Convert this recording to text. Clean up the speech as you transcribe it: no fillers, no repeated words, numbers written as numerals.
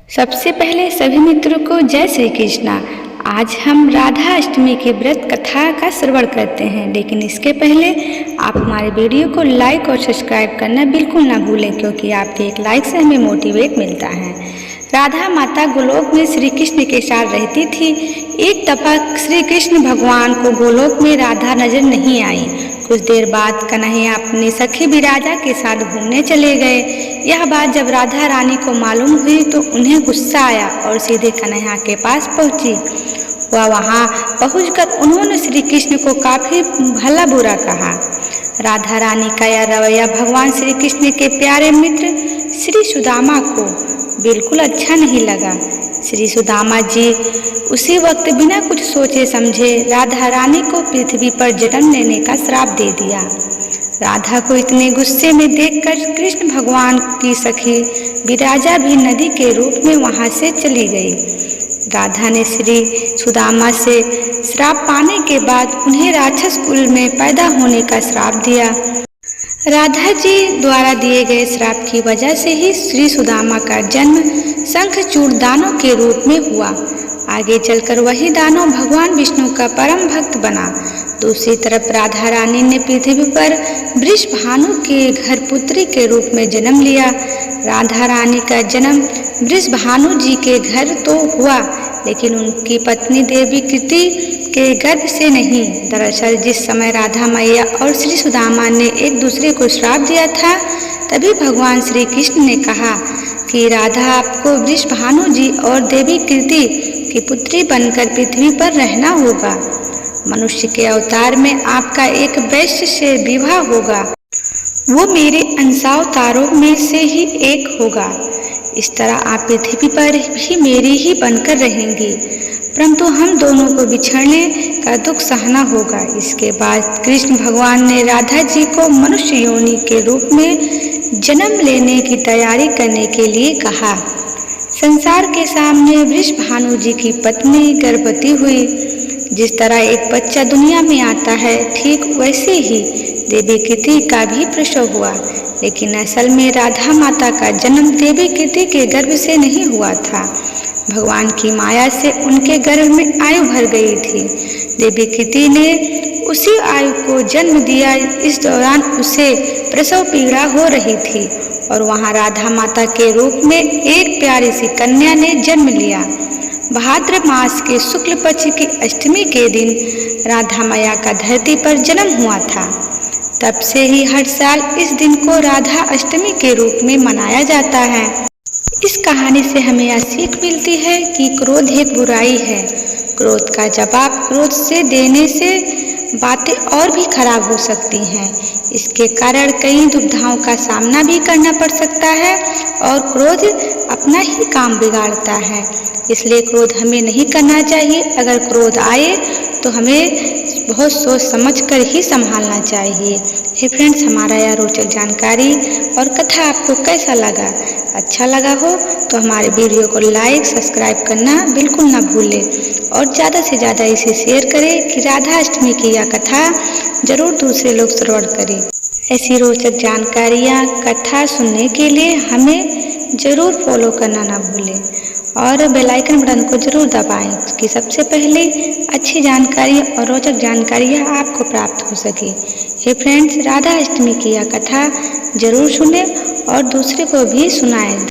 सबसे पहले सभी मित्रों को जय श्री कृष्णा। आज हम राधा अष्टमी की व्रत कथा का श्रवण करते हैं, लेकिन इसके पहले आप हमारे वीडियो को लाइक और सब्सक्राइब करना बिल्कुल ना भूलें, क्योंकि आपके एक लाइक से हमें मोटिवेट मिलता है। राधा माता गोलोक में श्री कृष्ण के साथ रहती थी। एक दफा श्री कृष्ण भगवान को गोलोक में राधा नजर नहीं आई। कुछ देर बाद कन्हैया अपनी सखी विराजा के साथ घूमने चले गए। यह बात जब राधा रानी को मालूम हुई तो उन्हें गुस्सा आया और सीधे कन्हैया के पास पहुंची। वह वहां पहुंचकर उन्होंने श्री कृष्ण को काफी भला बुरा कहा। राधा रानी का यह रवैया भगवान श्री कृष्ण के प्यारे मित्र श्री सुदामा को बिल्कुल अच्छा नहीं लगा। श्री सुदामा जी उसी वक्त बिना कुछ सोचे समझे राधा रानी को पृथ्वी पर जन्म लेने का श्राप दे दिया। राधा को इतने गुस्से में देखकर कृष्ण भगवान की सखी विराजा भी नदी के रूप में वहां से चली गई। राधा ने श्री सुदामा से श्राप पाने के बाद उन्हें राक्षस कुल में पैदा होने का श्राप दिया। राधा जी द्वारा दिए गए श्राप की वजह से ही श्री सुदामा का जन्म शंखचूड़ दानव के रूप में हुआ। आगे चलकर वही दानव भगवान विष्णु का परम भक्त बना। दूसरी तरफ राधा रानी ने पृथ्वी पर वृषभानु के घर पुत्री के रूप में जन्म लिया। राधा रानी का जन्म वृषभानु जी के घर तो हुआ, लेकिन उनकी पत्नी देवी कृति के गर्भ से नहीं। दरअसल जिस समय राधा मैया और श्री सुदामा ने एक दूसरे को श्राप दिया था, तभी भगवान श्री कृष्ण ने कहा कि राधा आपको वृषभानु जी और देवी कृति की पुत्री बनकर पृथ्वी पर रहना होगा। मनुष्य के अवतार में आपका एक वैश्य से विवाह होगा, वो मेरे अंशावतारों में से ही एक होगा। इस तरह आप पृथ्वी पर भी मेरी ही बनकर रहेंगी, परंतु हम दोनों को बिछड़ने का दुख सहना होगा। इसके बाद कृष्ण भगवान ने राधा जी को मनुष्य योनि के रूप में जन्म लेने की तैयारी करने के लिए कहा। संसार के सामने वृषभानु जी की पत्नी गर्भवती हुई। जिस तरह एक बच्चा दुनिया में आता है, ठीक वैसे ही देवी कृति का भी प्रसव हुआ, लेकिन असल में राधा माता का जन्म देवी कृति के गर्भ से नहीं हुआ था। भगवान की माया से उनके गर्भ में आयु भर गई थी। देवी कृति ने उसी आयु को जन्म दिया। इस दौरान उसे प्रसव पीड़ा हो रही थी और वहां राधा माता के रूप में एक प्यारी सी कन्या ने जन्म लिया। भाद्र मास के शुक्ल पक्ष की अष्टमी के दिन राधा मैया का धरती पर जन्म हुआ था। तब से ही हर साल इस दिन को राधा अष्टमी के रूप में मनाया जाता है। इस कहानी से हमें यह सीख मिलती है कि क्रोध एक बुराई है। क्रोध का जवाब क्रोध से देने से बातें और भी खराब हो सकती हैं। इसके कारण कई दुविधाओं का सामना भी करना पड़ सकता है और क्रोध अपना ही काम बिगाड़ता है। इसलिए क्रोध हमें नहीं करना चाहिए। अगर क्रोध आए तो हमें बहुत सोच समझ कर ही संभालना चाहिए। हे फ्रेंड्स, हमारा यह रोचक जानकारी और कथा आपको कैसा लगा? अच्छा लगा हो तो हमारे वीडियो को लाइक सब्सक्राइब करना बिल्कुल ना भूलें और ज़्यादा से ज़्यादा इसे शेयर करें कि राधा अष्टमी की यह कथा जरूर दूसरे लोग श्रवण करें। ऐसी रोचक जानकारियाँ कथा सुनने के लिए हमें ज़रूर फॉलो करना ना भूलें और बेल आइकन बटन को जरूर दबाएं कि सबसे पहले अच्छी जानकारी और रोचक जानकारियाँ आपको प्राप्त हो सके। हे फ्रेंड्स, राधा अष्टमी की यह कथा जरूर सुनें और दूसरे को भी सुनाएं।